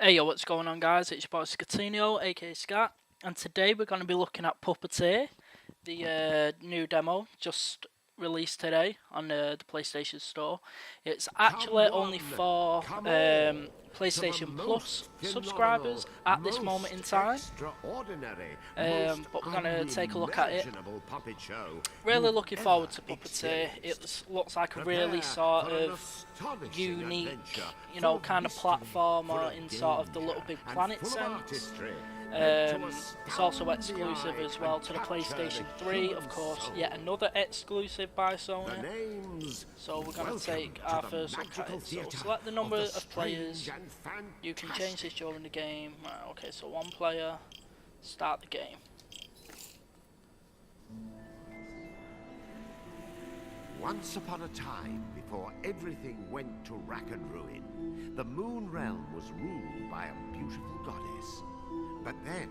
Hey yo, what's going on guys? It's your boy Scatino, aka Scat, and today we're going to be looking at Puppeteer, the new demo just released today on the PlayStation Store. It's Come actually only one, for come all, to the PlayStation most Plus phenomenal, subscribers at this moment most in time, extraordinary, most but we're going to take a look at it. unimaginable puppet show Really you've looking ever forward to Puppeteer. It experienced. looks like a really Prepare sort for an of astonishing adventure unique, full of kind of mystery, full platformer of in sort of the Little danger, Big and Planet full of sense. artistry, meant to It's also astound the exclusive eye as well and to the capture PlayStation the 3, of human course, soul. yet another exclusive by The Sony. name's So we're going to Welcome take to our the first look at magical it. So theatre select the number of the of players. strange and You can change this fantastic. during the game. Right, okay, so one player, start the game. Once upon a time, before everything went to rack and ruin, the Moon Realm was ruled by a beautiful goddess. But then,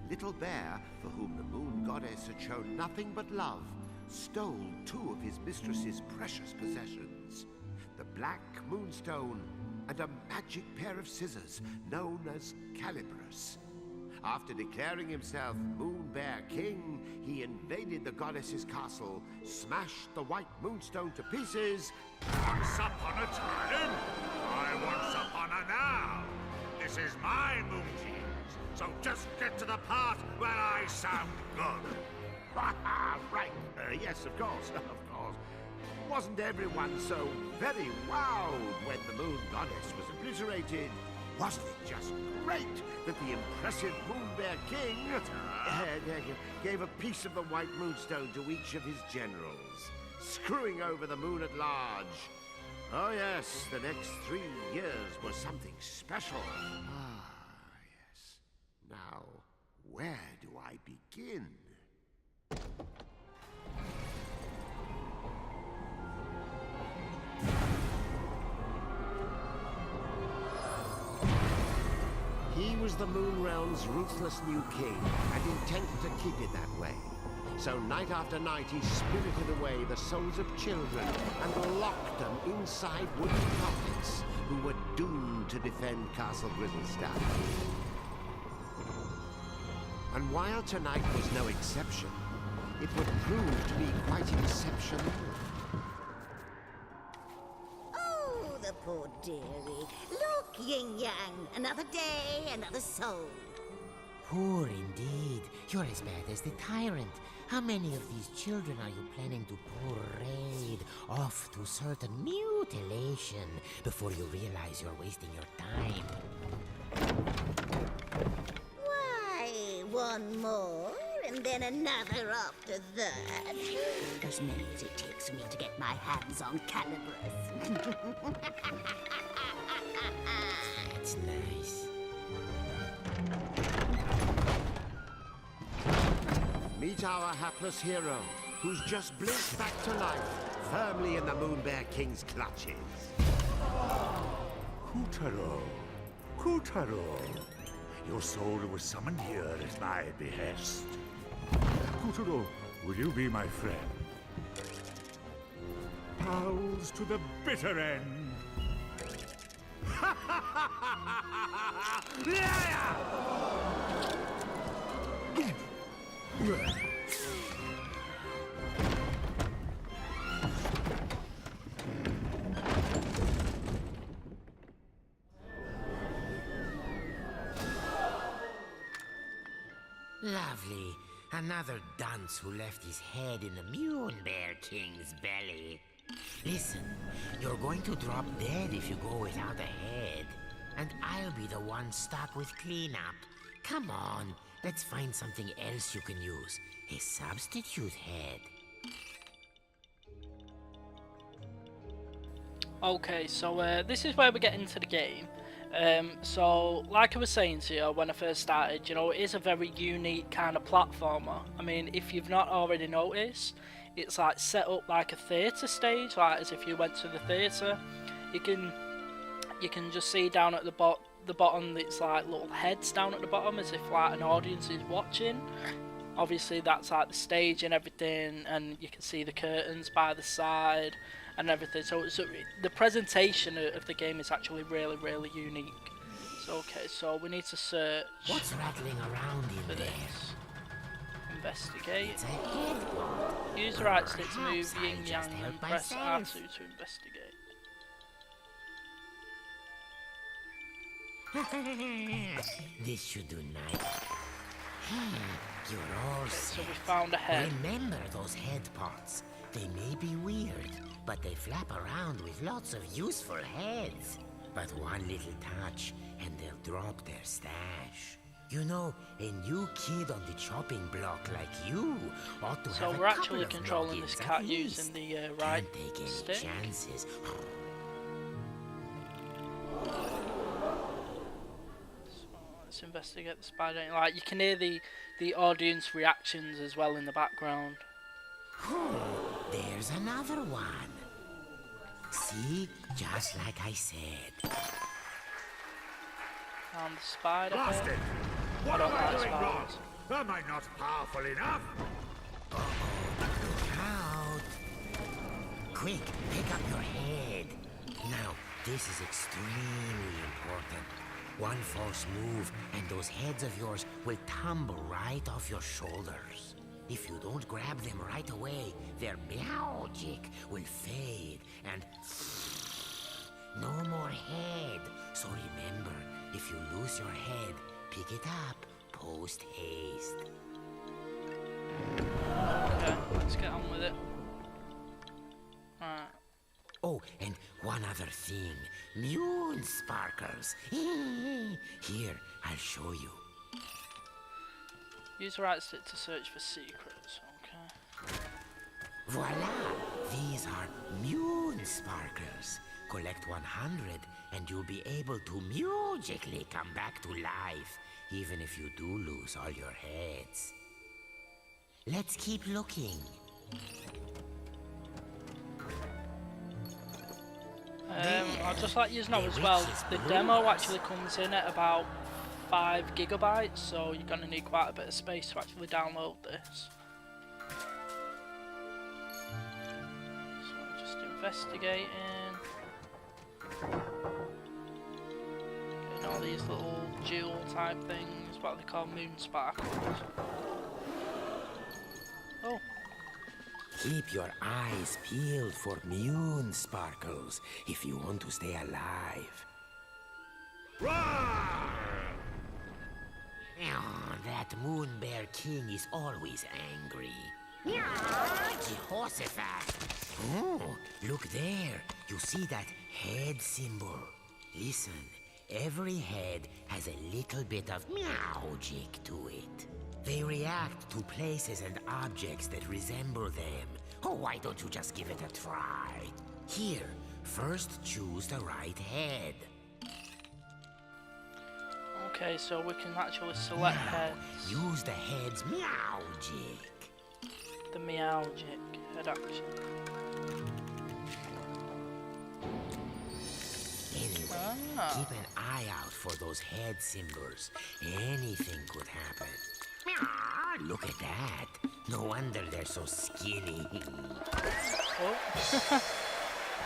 Little Bear, for whom the Moon Goddess had shown nothing but love, stole two of his mistress's precious possessions: the Black Moonstone and a magic pair of scissors known as Calibris. After declaring himself Moon Bear King, he invaded the goddess's castle, smashed the White Moonstone to pieces. Once upon a time, I once upon a now. This is my moon genes, so just get to the part where I sound good. Right, yes, of course, of course. Wasn't everyone so very wowed when the Moon Goddess was obliterated? Wasn't it just great that the impressive Moon Bear King gave a piece of the White Moonstone to each of his generals, screwing over the moon at large? Oh yes, the next 3 years was something special. Ah, yes. Now, where do I begin? He was the Moon Realm's ruthless new king, and intent to keep it that way. So night after night he spirited away the souls of children and locked them inside wooden puppets who were doomed to defend Castle Grizzlestone. And while tonight was no exception, it would prove to be quite exceptional. Oh, the poor dearie. Look, Yin Yang, another day, another soul. Poor indeed. You're as bad as the tyrant. How many of these children are you planning to parade off to certain mutilation before you realize you're wasting your time? Why, one more, and then another after that. As many as it takes me to get my hands on Calibris. That's nice. Meet our hapless hero, who's just blinked back to life, firmly in the Moon Bear King's clutches. Kudrow, Kudrow, your soul was summoned here at my behest. Kudrow, will you be my friend? Pals to the bitter end. Lovely. Another dunce who left his head in the Moon Bear King's belly. Listen, you're going to drop dead if you go without a head. And I'll be the one stuck with cleanup. Come on, let's find something else you can use. A substitute head. Okay, so this is where we get into the game. So, like I was saying to you when I first started, it is a very unique kind of platformer. I mean, if you've not already noticed, it's like set up like a theatre stage, like as if you went to the theatre. You can just see down at the bottom, it's like little heads down at the bottom, as if like an audience is watching. Obviously, that's like the stage and everything, and you can see the curtains by the side and everything. So the presentation of the game is actually really, really unique. Okay, so we need to search What's rattling around for in there? this. Investigate. It's a head pod. Use the right stick to move Perhaps I'll yin just yang help and press myself. R2 to investigate. This should do nice. You're all Okay, so set. we found a head. Remember those head pots. They may be weird, but they flap around with lots of useful heads. But one little touch, and they'll drop their stash. You know, a new kid on the chopping block like you ought to So have a we're couple actually of controlling this noggins cat at using least. the right Can't take any stick. chances. Let's investigate the spider. Like you can hear the audience reactions as well in the background. Oh, there's another one. See? Just like I said. And the spider Lost head. it! I What don't am I like doing wrong? spiders. Am I not powerful enough? Look out! Quick, pick up your head. Now, this is extremely important. One false move, and those heads of yours will tumble right off your shoulders. If you don't grab them right away, their magic will fade, and no more head. So remember, if you lose your head, pick it up post haste. Okay, let's get on with it. Alright. Oh, and one other thing. Moon sparkles. Here, I'll show you. Use the right stick to search for secrets. Okay. Voila! These are moon sparkles. Collect 100 and you'll be able to magically come back to life, even if you do lose all your heads. Let's keep looking. I'll just let you know as well, the demo actually comes in at about 5 gigabytes, so you're going to need quite a bit of space to actually download this. So just investigating. Getting all these little jewel type things, what they call moon sparkles. Oh. Keep your eyes peeled for moon sparkles if you want to stay alive. Roar! Oh, that Moon Bear King is always angry. Jehoshaphat! Oh, look there. You see that head symbol? Listen, every head has a little bit of magic to it. They react to places and objects that resemble them. Oh, why don't you just give it a try? Here, first choose the right head. Okay, so we can actually select heads. Use the head's magic. The meowgic head action. Anyway, keep an eye out for those head symbols. Anything could happen. Look at that. No wonder they're so skinny. Oh.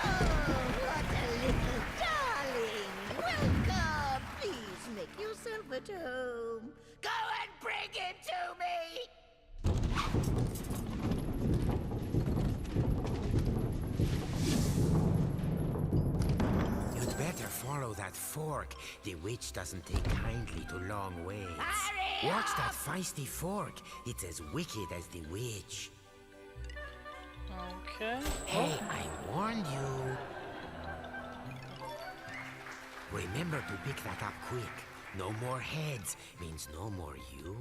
What a little darling! Welcome! Please make yourself at home. Go and bring him to me! You'd better follow that fork. The witch doesn't take kindly to long waits. Hurry Watch that feisty fork. It's as wicked as the witch. Okay. Hey, I warned you. Remember to pick that up quick. No more heads means no more you.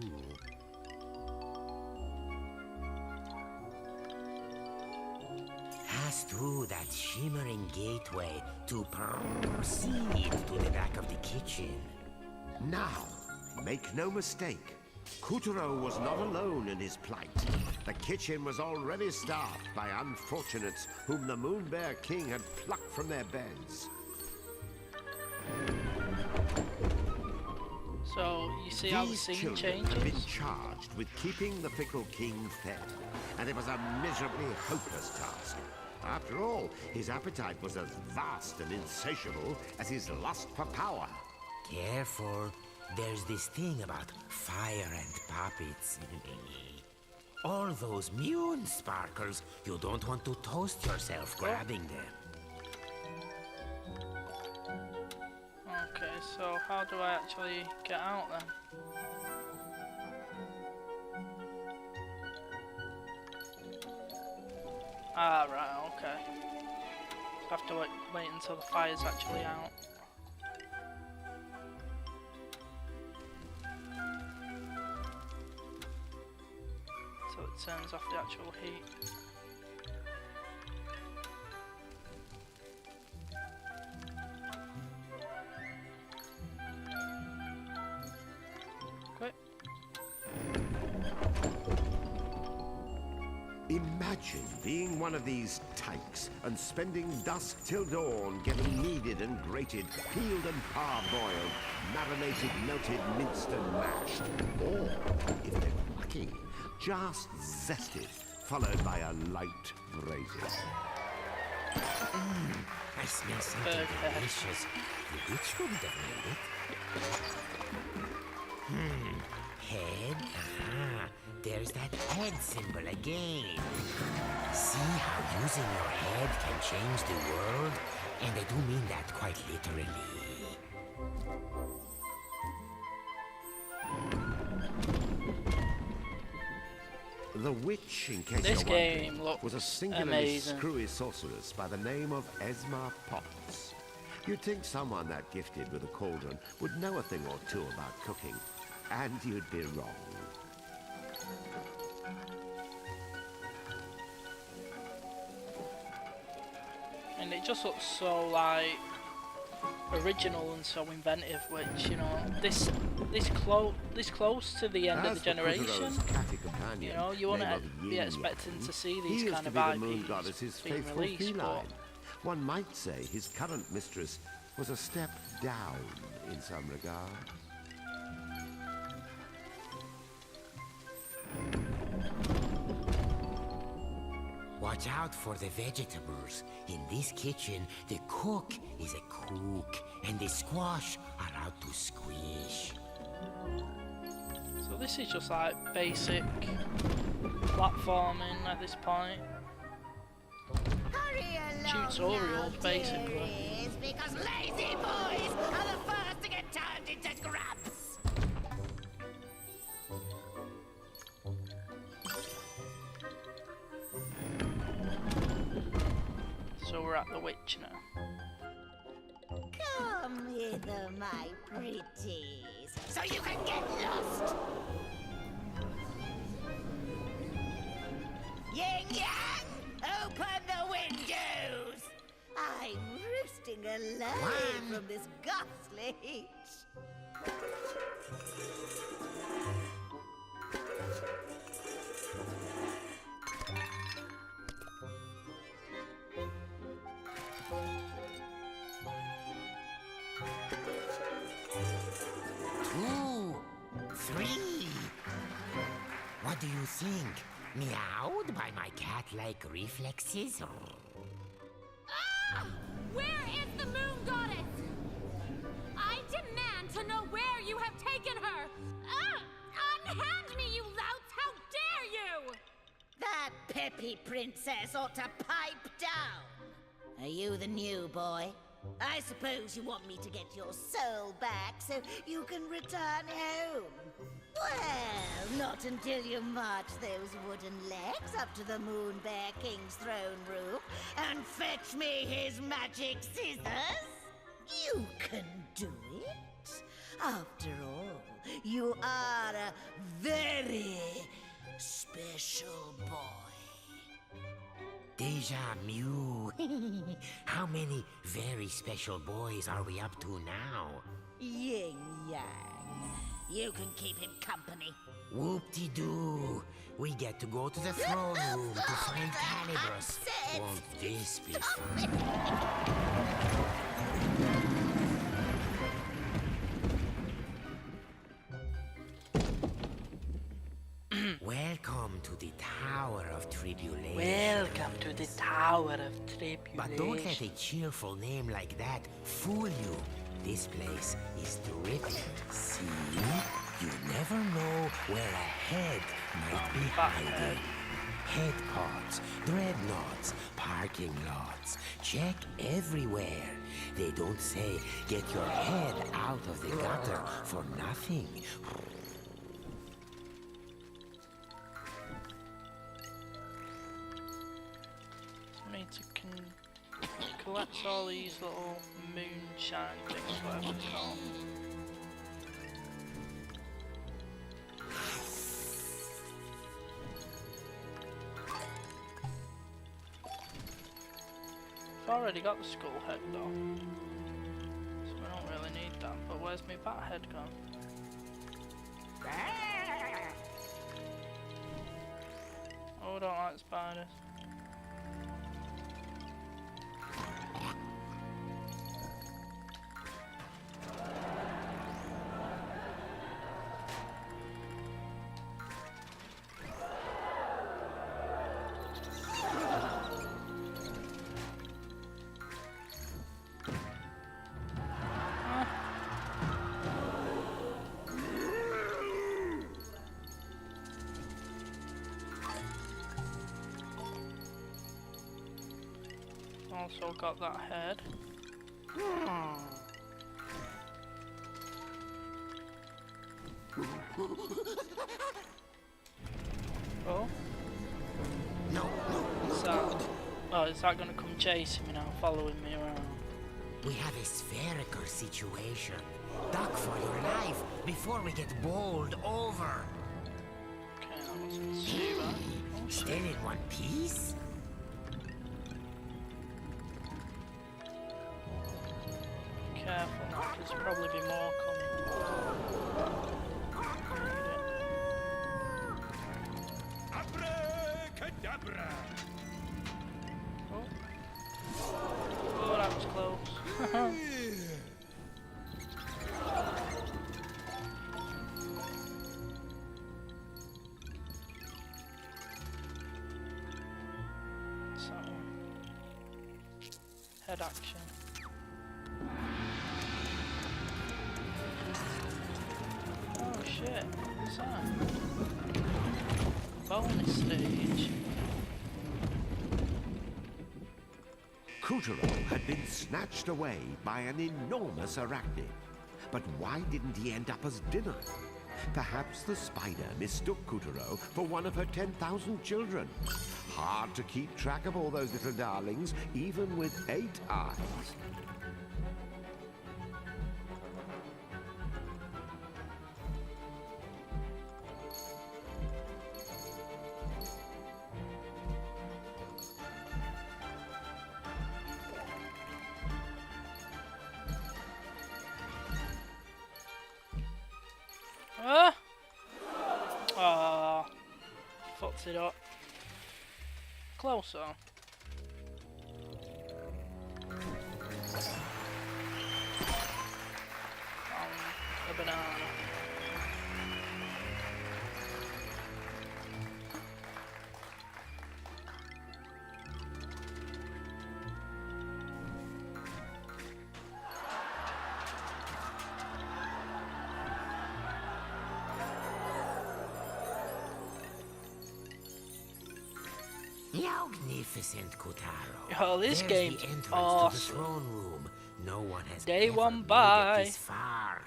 Pass through that shimmering gateway to proceed to the back of the kitchen. Now, make no mistake, Kudrow was not alone in his plight. The kitchen was already staffed by unfortunates whom the Moon Bear King had plucked from their beds. So you see how the These scene children had been changes? charged with keeping the fickle king fed, and it was a miserably hopeless task. After all, his appetite was as vast and insatiable as his lust for power. Careful. There's this thing about fire and puppets. All those moon sparkles, you don't want to toast yourself grabbing them. Okay, so how do I actually get out then? Ah, right, okay. So I have to wait until the fire's actually out. So it turns off the actual heat. Quick. Imagine being one of these tykes and spending dusk till dawn getting kneaded and grated, peeled and parboiled, marinated, melted, minced and mashed. Or, if they're lucky, just zested, followed by a light braising. I smell something delicious. The witch wouldn't have made it. Head? Aha. There's that head symbol again. See how using your head can change the world? And I do mean that quite literally. The witch, in case This you're game wondering, looks was a singularly amazing. screwy sorceress by the name of Esma Potts. You'd think someone that gifted with a cauldron would know a thing or two about cooking, and you'd be wrong. And it just looks so like original and so inventive, which, you know, this close to the end of the generation, Companion, you know, you wouldn't be expecting to see these kind of IPs being released, but one might say his current mistress was a step down in some regards. Watch out for the vegetables. In this kitchen, the cook is a cook, and the squash are out to squish. so this is just like basic platforming at this point. Hurry along Tutorials, now, basically. dearies, because lazy boys are the first to get turned into grubs. So we're at the witch now. Come hither, my pretties, so you can get lost. Yin Yang, open the windows. I'm roosting alive from this ghastly heat. Two, three. What do you think? Meowed by my cat-like reflexes? Ah! Where is the moon goddess? I demand to know where you have taken her! Ah! Unhand me, you louts! How dare you! That peppy princess ought to pipe down. Are you the new boy? I suppose you want me to get your soul back so you can return home. Well, not until you march those wooden legs up to the Moon Bear King's throne room and fetch me his magic scissors. You can do it. After all, you are a very special boy. Deja Mew. How many very special boys are we up to now? Yin Yang. You can keep him company. Whoop-de-doo. We get to go to the throne room to find Calibros. Won't this be fun? Welcome to the Tower of Tribulation. Welcome to the Tower of Tribulation. But don't let a cheerful name like that fool you. This place is terrific. See? You never know where a head might be hiding. Head pods, dreadnoughts, parking lots. Check everywhere. They don't say get your head out of the gutter for nothing. I need to collect all these little moonshine things, whatever it's called. I've already got the skull head though, so we don't really need that. But where's my bat head gone? Oh, I don't like spiders. Also got that head. Oh. No, Is that, oh, is that gonna come chasing me now, following me around? we have a spherical situation. Duck for your life before we get bowled over. Okay, I wasn't see that. Oh, shit. Still in one piece? Careful now, there's probably be more coming. Abracadabra! Oh, that was close. So, head action. Oh shit, what's that? Bonus stage. Kudrow had been snatched away by an enormous arachnid. But why didn't he end up as dinner? Perhaps the spider mistook Kudrow for one of her 10,000 children. Hard to keep track of all those little darlings, even with 8 eyes. Ah, fucked it up. Closer. A banana. Magnificent, Kudrow. Oh, this There's game's the entrance awesome. to the throne room. No one has Day ever one made it by. this far.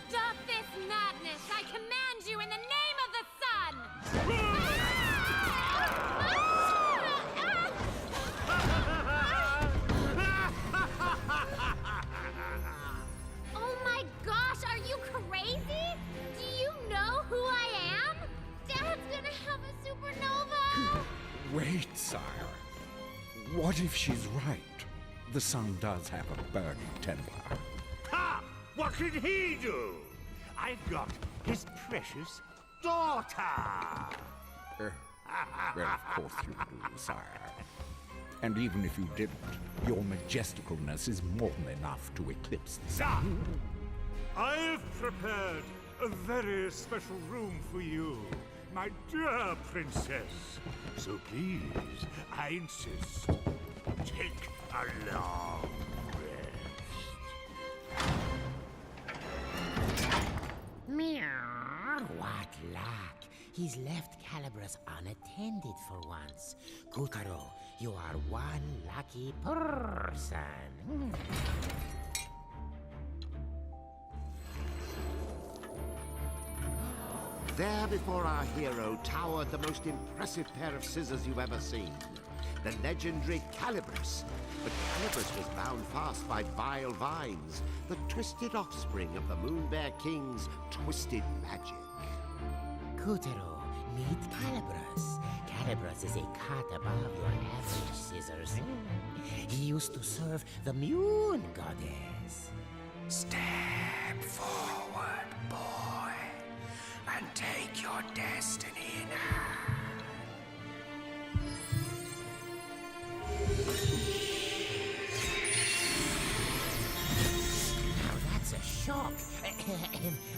Stop this madness! I command you in the name of the sun! Oh my gosh, are you crazy? Do you know who I am? Dad's gonna have a supernova! Wait, sire. What if she's right? The sun does have a burning temper. Ha! What can he do? I've got his precious daughter! Well, of course you do, sire. And even if you didn't, your majesticalness is more than enough to eclipse the sun. Son, I've prepared a very special room for you. my dear princess. So please, I insist, take a long rest. Meow. What luck. He's left Calibras unattended for once. Kudrow, you are one lucky person. There before our hero towered the most impressive pair of scissors you've ever seen. The legendary Calibras. But Calibras was bound fast by vile vines, the twisted offspring of the Moonbear King's twisted magic. Kudrow, meet Calibras. Calibras is a cut above your average scissors. He used to serve the Moon Goddess. Step forward, boy, and take your destiny in hand. Now that's a shock.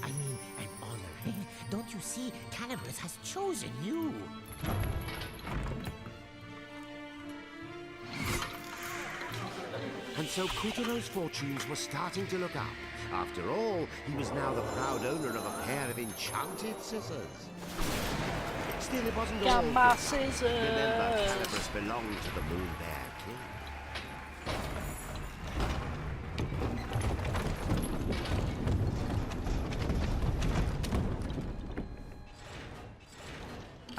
I mean, an honor. Don't you see? Calibras has chosen you. And so Kudrow's fortunes were starting to look up. After all, he was now the proud owner of a pair of enchanted scissors. Still, it wasn't all. Got my good. scissors. Remember, Calibras belonged to the Moonbear King.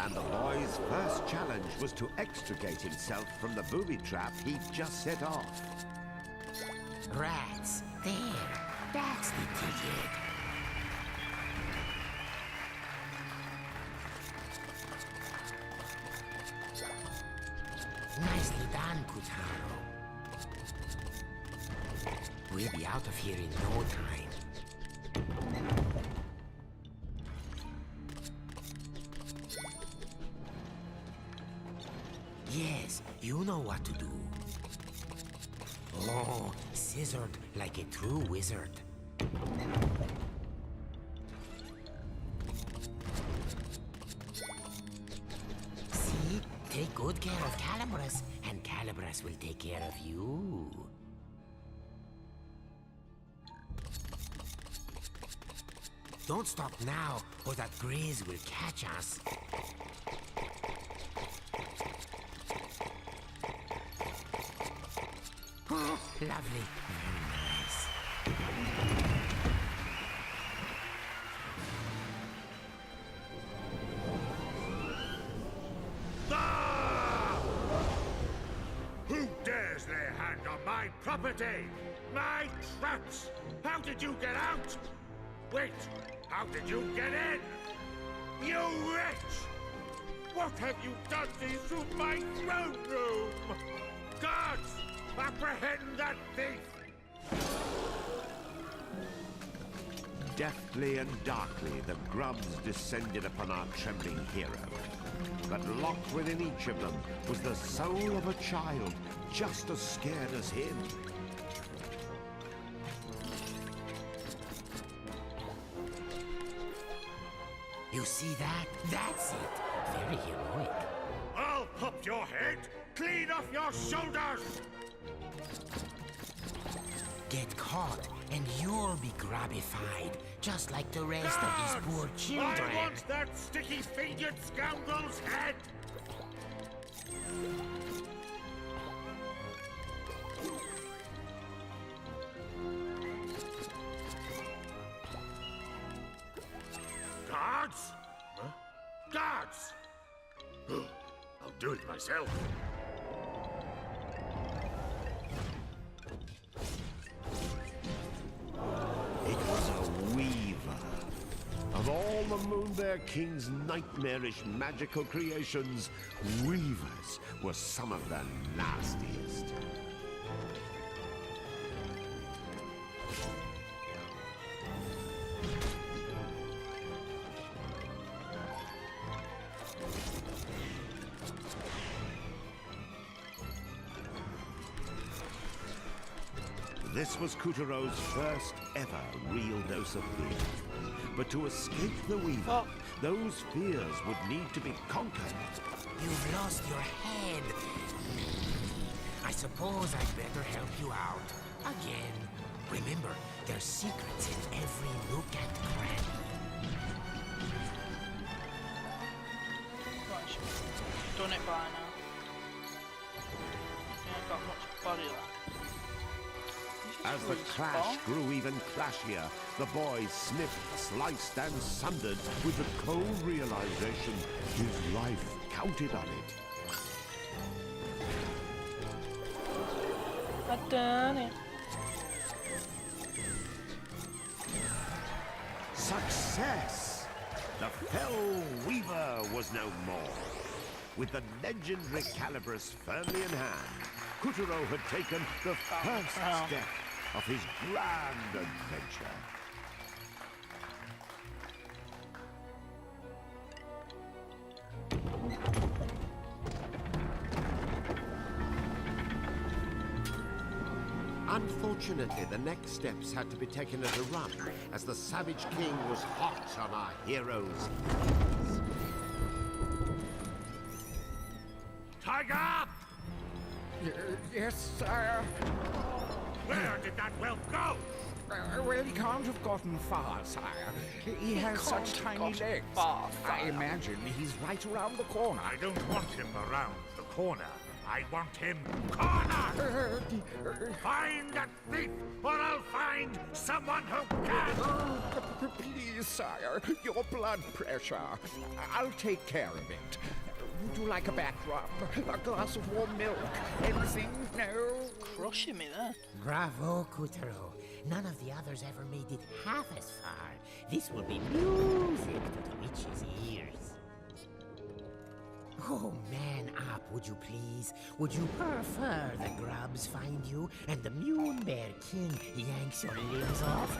And the boy's first challenge was to extricate himself from the booby trap he'd just set off. Rats. There. That's the ticket. Nicely done, Kudrow. We'll be out of here in no time. Yes, you know what to do. Oh, scissored like a true wizard. See? Take good care of Calibras, and Calibras will take care of you. Don't stop now, or that graze will catch us. Oh, lovely. Very nice. Ah! Who dares lay a hand on my property? My traps! How did you get out? Wait, how did you get in? You wretch! What have you done to my throne room? Guards! Apprehend that thief! Deftly and darkly, the grubs descended upon our trembling hero. But locked within each of them was the soul of a child, just as scared as him. You see that? That's it. Very heroic. I'll pop your head clean off your shoulders! Get caught, and you'll be grabbified, just like the rest of these poor children. I want that sticky-fingered scoundrel's head! Guards? Huh? Guards! I'll do it myself. It was a weaver. Of all the Moonbear King's nightmarish magical creations, weavers were some of the nastiest. This was Kudrow's first ever real dose of fear. But to escape the Weaver, those fears would need to be conquered. You've lost your head. I suppose I'd better help you out. Again. Remember, there's secrets in every nook and cranny. Right, so done it by now. Yeah, I've got much body left. As the clash grew even clashier, the boy snipped, sliced, and sundered with the cold realization his life counted on it. I've done it. Success! The Fell Weaver was no more. With the legendary Calabrus firmly in hand, Kudrow had taken the first step of his grand adventure. Unfortunately, the next steps had to be taken at a run, as the Savage King was hot on our heroes. Tiger! Yes, sire. Where did that whelp go? Well, he can't have gotten far, sire. He has such tiny legs. I imagine he's right around the corner. I don't want him around the corner. I want him cornered! Find that thief, or I'll find someone who can! Please, sire, your blood pressure. I'll take care of it. Would you like a back rub? A glass of warm milk? Anything? No? Crushing me there. Bravo, Kudrow. None of the others ever made it half as far. This will be music to the witch's ears. Oh, man up, would you please? Would you prefer the grubs find you and the Mune Bear King yanks your limbs off?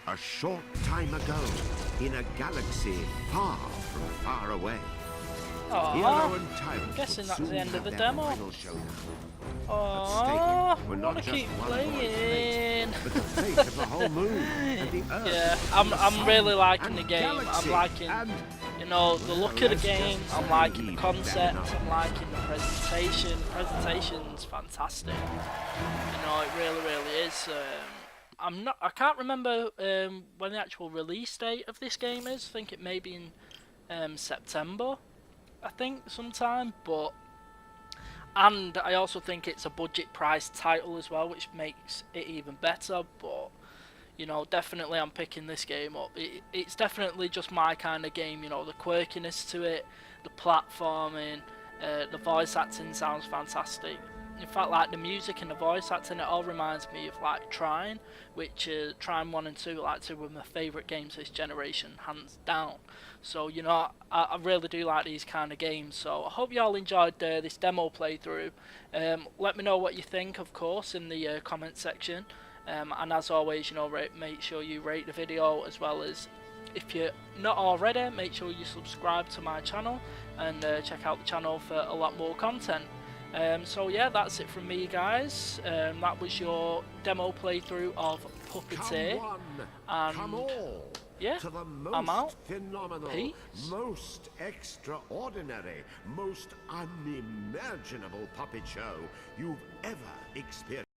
A short time ago, in a galaxy far from far away, Hero and Tyrant guessing that's would the soon end of have the their demo. final showdown. Oh, At stake were I not want to just keep one boy's playing. fate, but the fate of the whole moon and the earth. Yeah, and the I'm sun really liking and the game. I'm galaxy liking, and you know, the look of the game. I'm liking the even concept. better. I'm liking the presentation. The presentation's fantastic. You know, it really, really is. I can't remember when the actual release date of this game is. I think it may be in September. I think sometime, and I also think it's a budget price title as well, which makes it even better. But you know, definitely I'm picking this game up. It's definitely just my kind of game. You know, the quirkiness to it, the platforming, the voice acting sounds fantastic. In fact, like the music and the voice acting, it all reminds me of like Trine, which Trine 1 and 2, like 2 of my favourite games this generation, hands down. So, you know, I really do like these kind of games. So I hope you all enjoyed this demo playthrough. Let me know what you think, of course, in the comment section. And as always, you know, make sure you rate the video, as well as, if you're not already, make sure you subscribe to my channel and check out the channel for a lot more content. So yeah, that's it from me, guys. That was your demo playthrough of Puppeteer. Come one, and come all, yeah, to the most I'm out. phenomenal, Peace. most extraordinary, most unimaginable puppet show you've ever experienced.